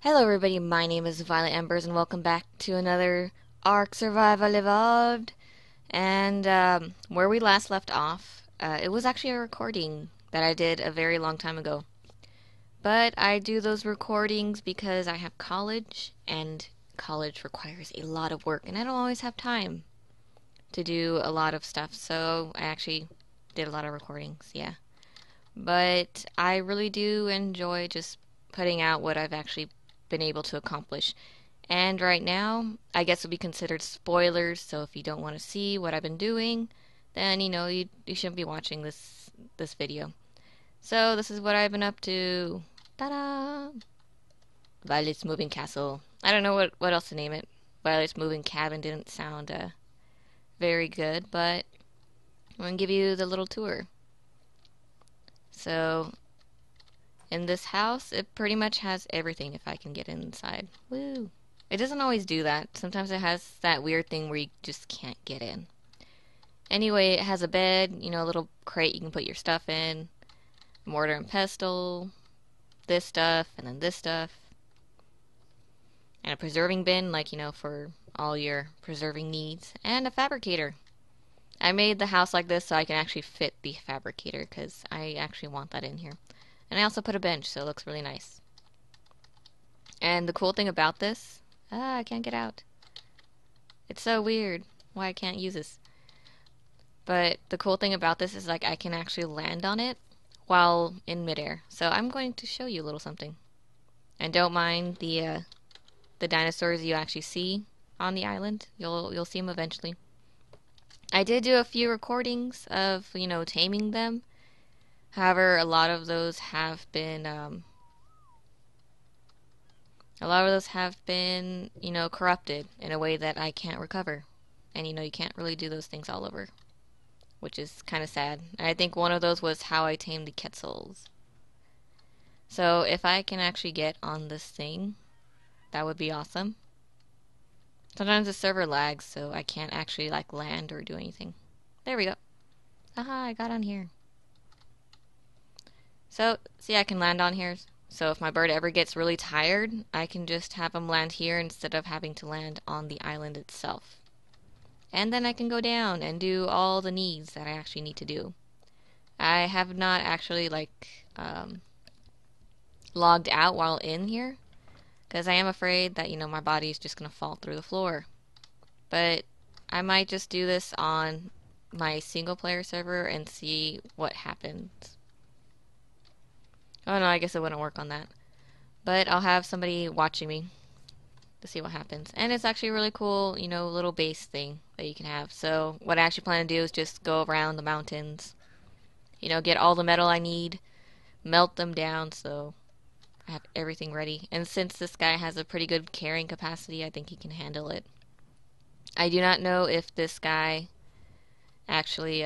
Hello everybody, my name is Violet Embers and welcome back to another Ark Survival Evolved. And where we last left off, it was actually a recording that I did a very long time ago. But I do those recordings because I have college, and college requires a lot of work, and I don't always have time to do a lot of stuff, so I actually did a lot of recordings, yeah. But I really do enjoy just putting out what I've actually been able to accomplish. And right now, I guess it would be considered spoilers, so if you don't want to see what I've been doing, then you shouldn't be watching this video. So this is what I've been up to. Ta-da! Violet's Moving Castle. I don't know what else to name it. Violet's Moving Cabin didn't sound very good, but I'm going to give you the little tour. So in this house, it pretty much has everything if I can get inside. Woo! It doesn't always do that. Sometimes it has that weird thing where you just can't get in. Anyway, it has a bed, a little crate you can put your stuff in, mortar and pestle, this stuff, and then this stuff, and a preserving bin, for all your preserving needs, and a fabricator. I made the house like this so I can actually fit the fabricator, because I actually want that in here. And I also put a bench, so it looks really nice. And the cool thing about this... I can't get out. It's so weird why I can't use this. But the cool thing about this is, I can actually land on it while in midair. So I'm going to show you a little something. And don't mind the dinosaurs you actually see on the island. You'll see them eventually. I did do a few recordings of, taming them. However, a lot of those have been corrupted in a way that I can't recover. And you can't really do those things all over, which is kind of sad. And I think one of those was how I tamed the Quetzals. So if I can actually get on this thing, that would be awesome. Sometimes the server lags, so I can't actually land or do anything. There we go. Aha, I got on here. So, see, I can land on here. So if my bird ever gets really tired, I can just have him land here instead of having to land on the island itself. And then I can go down and do all the needs that I actually need to do. I have not actually, logged out while in here, because I am afraid that, my body is just going to fall through the floor. But I might just do this on my single player server and see what happens. Oh no, I guess it wouldn't work on that. But I'll have somebody watching me to see what happens. And it's actually a really cool, little base thing that you can have. So what I actually plan to do is just go around the mountains, get all the metal I need, melt them down so I have everything ready. And since this guy has a pretty good carrying capacity, I think he can handle it. I do not know if this guy actually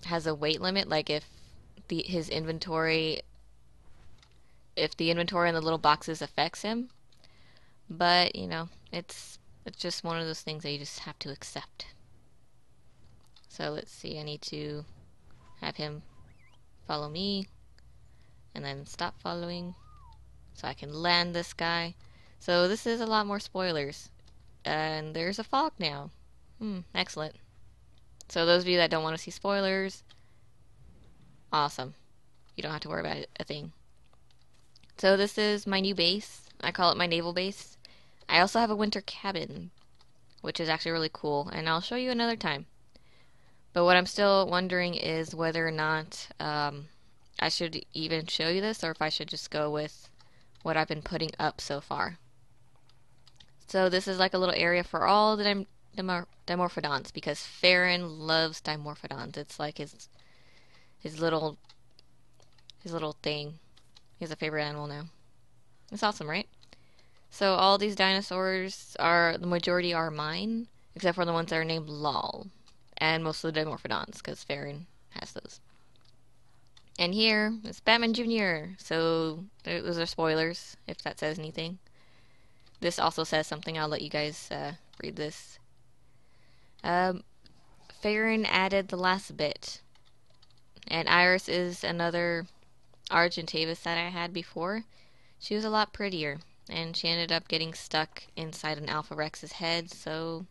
has a weight limit, like if his inventory... if the inventory in the little boxes affects him. But, it's just one of those things that you just have to accept. So let's see, I need to have him follow me, and then stop following, so I can land this guy. So this is a lot more spoilers. And there's a fog now. Excellent. So those of you that don't want to see spoilers, awesome. You don't have to worry about a thing. So this is my new base. I call it my naval base. I also have a winter cabin, which is actually really cool, and I'll show you another time. But what I'm still wondering is whether or not I should even show you this, or if I should just go with what I've been putting up so far. So this is like a little area for all the Dimorphodons, because Faren loves Dimorphodons. It's like his little thing. He has a favorite animal now. It's awesome, right? So all these dinosaurs the majority are mine, except for the ones that are named Lol. And most of the Dimorphodons, because Faren has those. And here is Batman Jr. So those are spoilers, if that says anything. This also says something. I'll let you guys read this. Faren added the last bit. And Iris is another Argentavis that I had before. She was a lot prettier. and she ended up getting stuck inside an Alpha Rex's head, so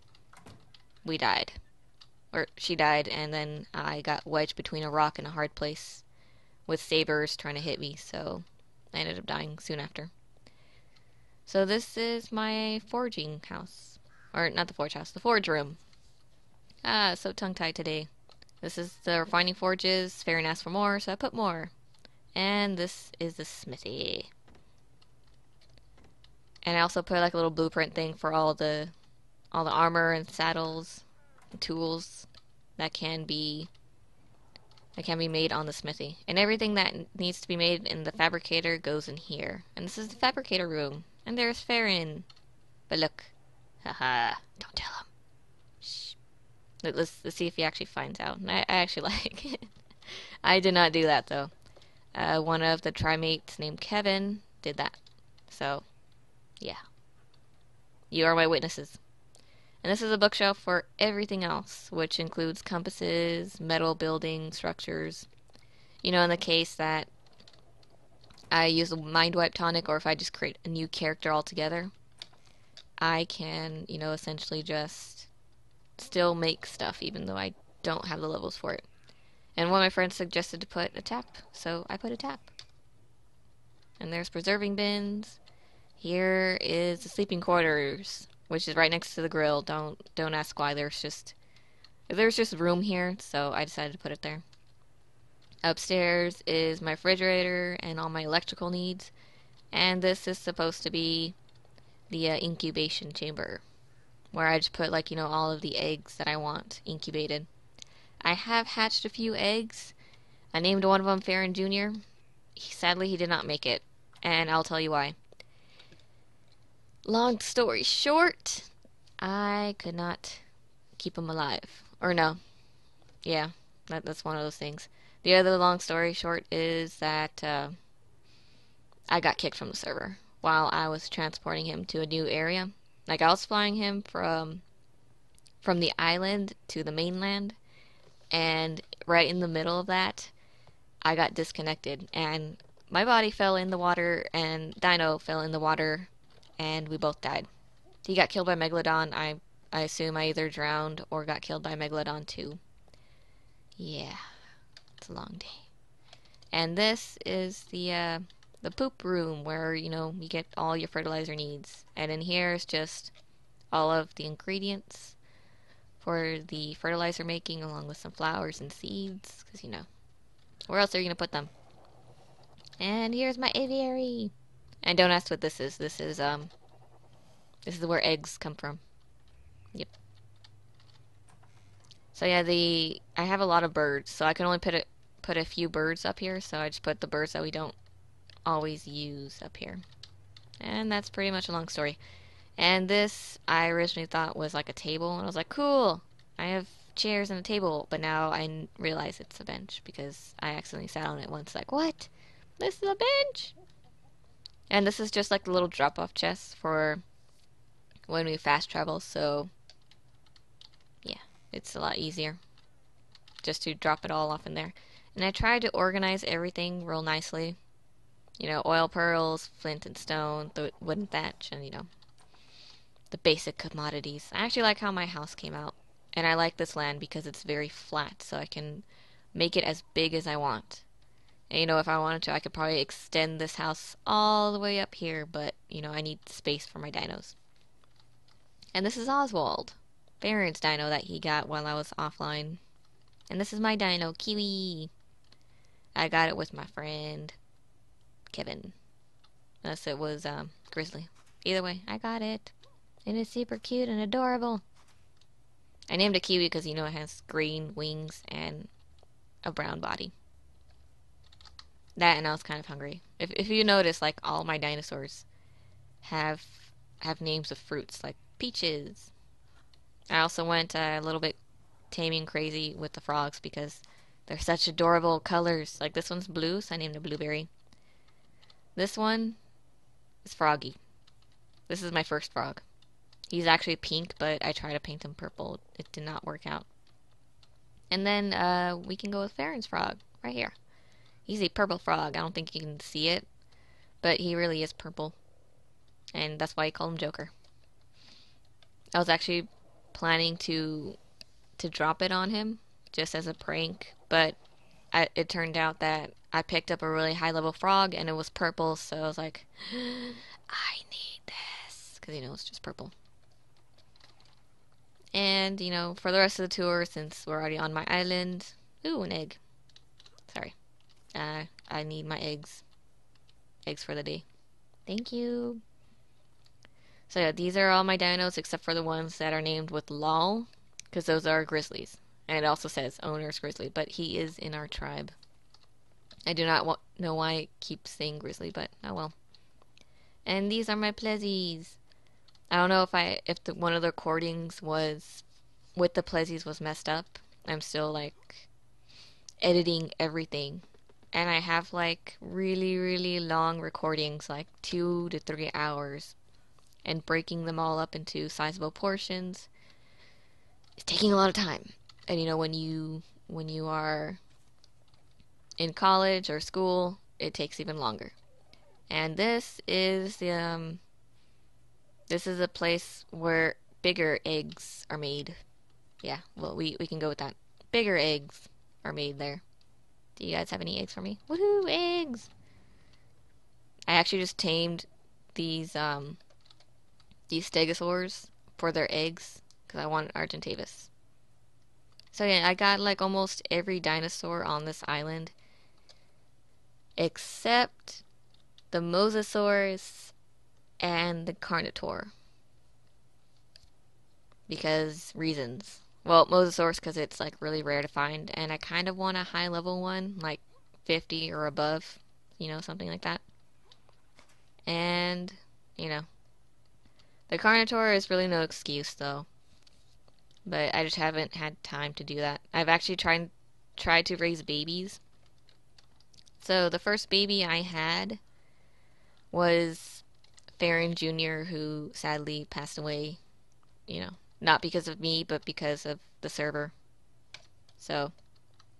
we died. Or she died, and then I got wedged between a rock and a hard place with sabers trying to hit me, so I ended up dying soon after. So this is my forging house. Or not the forge house, the forge room. Ah, so tongue-tied today. This is the refining forges. Farron asked for more, so I put more. And this is the smithy. And I also put like a little blueprint thing for all the armor and saddles and tools that can be made on the smithy. And everything that needs to be made in the fabricator goes in here. And this is the fabricator room. And there's Farron. But look. Haha. Don't tell him. Shh. Let's see if he actually finds out. I actually like it. I did not do that though. One of the trimates named Kevin did that. So, yeah. You are my witnesses. And this is a bookshelf for everything else, which includes compasses, metal building structures. You know, in the case that I use a mind wipe tonic, or if I just create a new character altogether, I can, essentially just still make stuff even though I don't have the levels for it. And one of my friends suggested to put a tap, so I put a tap. And there's preserving bins. Here is the sleeping quarters, which is right next to the grill. Don't ask why. There's just room here, so I decided to put it there. Upstairs is my refrigerator and all my electrical needs, and this is supposed to be the incubation chamber, where I just put all of the eggs that I want incubated. I have hatched a few eggs. I named one of them Farron Jr. Sadly, he did not make it, and I'll tell you why. Long story short, I could not keep him alive. Or no. Yeah, that's one of those things. The other long story short is that I got kicked from the server while I was transporting him to a new area. Like, I was flying him from the island to the mainland, and right in the middle of that, I got disconnected, and my body fell in the water, and Dino fell in the water, and we both died. He got killed by Megalodon. I assume I either drowned or got killed by Megalodon too. Yeah, it's a long day. And this is the poop room where, you get all your fertilizer needs. And in here is just all of the ingredients for the fertilizer making, along with some flowers and seeds, because, where else are you going to put them? And here's my aviary. And don't ask what this is. This is where eggs come from. Yep. So yeah, I have a lot of birds, so I can only put a few birds up here, so I just put the birds that we don't always use up here. And that's pretty much a long story. And this, I originally thought was like a table, and I was like, cool, I have chairs and a table, but now I realize it's a bench, because I accidentally sat on it once, like, what? This is a bench? And this is just like the little drop-off chest for when we fast travel, so yeah, it's a lot easier just to drop it all off in there. And I tried to organize everything real nicely. Oil pearls, flint and stone, the wooden thatch, and, the basic commodities. I actually like how my house came out. And I like this land because it's very flat, so I can make it as big as I want. And, if I wanted to, I could probably extend this house all the way up here, but, I need space for my dinos. And this is Oswald, Farron's dino that he got while I was offline. And this is my dino, Kiwi. I got it with my friend Kevin. Unless it was Grizzly. Either way, I got it. And it's super cute and adorable. I named it Kiwi because, it has green wings and a brown body. That, and I was kind of hungry. If you notice, like, all my dinosaurs have names of fruits, like peaches. I also went a little bit taming crazy with the frogs because they're such adorable colors. Like, this one's blue, so I named it Blueberry. This one is Froggy. This is my first frog. He's actually pink, but I tried to paint him purple. It did not work out. And then we can go with Farron's frog, right here. He's a purple frog. I don't think you can see it, but he really is purple. and that's why he called him Joker. I was actually planning to drop it on him just as a prank, but it turned out that I picked up a really high level frog and it was purple, so I was like, I need this because it's just purple. And for the rest of the tour, since we're already on my island, ooh, an egg. Sorry, I need my eggs for the day. Thank you. So yeah, these are all my dinos except for the ones that are named with lol, because those are grizzlies. And it also says owner's grizzly, but he is in our tribe. I do not know why it keeps saying grizzly, but oh well. And these are my plezies. I don't know if one of the recordings was with the plezies was messed up. I'm still like editing everything. And I have like really, really long recordings, like 2 to 3 hours. And breaking them all up into sizable portions is taking a lot of time. And when you are in college or school, it takes even longer. And this is a place where bigger eggs are made. Yeah, well, we can go with that. Bigger eggs are made there. Do you guys have any eggs for me? Woohoo, eggs! I actually just tamed these stegosaurs for their eggs because I wanted Argentavis. So yeah, I got like almost every dinosaur on this island except the Mosasaurus and the Carnotaur. Because reasons. Well, Mosasaurus because it's like really rare to find, and I kind of want a high level one, like 50 or above, something like that. And, the Carnotaur is really no excuse though. But I just haven't had time to do that. I've actually tried to raise babies. So the first baby I had was Faren Jr., who sadly passed away, not because of me, but because of the server. So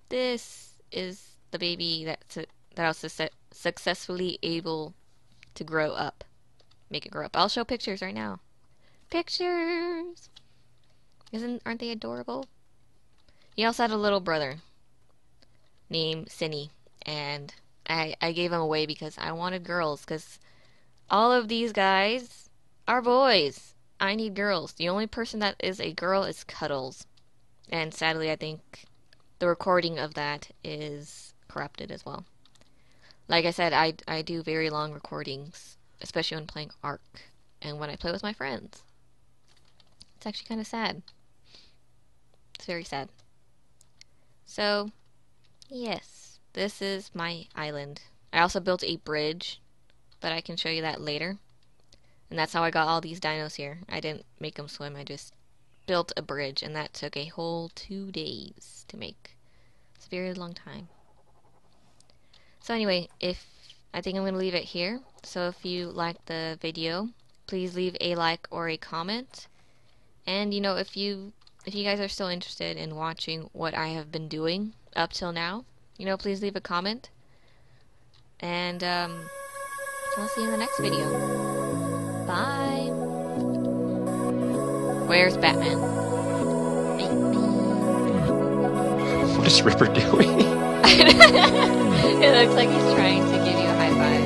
this is the baby that I was successfully able to grow up. Make it grow up. I'll show pictures right now. Pictures! Aren't they adorable? He also had a little brother named Cinny, and I gave him away because I wanted girls, because all of these guys are boys. I need girls. The only person that is a girl is Cuddles. And sadly, I think the recording of that is corrupted as well. Like I said, I do very long recordings, especially when playing Ark and when I play with my friends. It's actually kind of sad. It's very sad. So, yes, this is my island. I also built a bridge, but I can show you that later. And that's how I got all these dinos here. I didn't make them swim, I just built a bridge, and that took a whole 2 days to make. It's a very long time. So anyway, I think I'm going to leave it here. So if you liked the video, please leave a like or a comment. And if you guys are still interested in watching what I have been doing up till now, please leave a comment. And I'll see you in the next video. Bye. Where's Batman? What is Ripper doing? It looks like he's trying to give you a high five.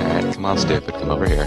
Alright, come on, stupid. Come over here.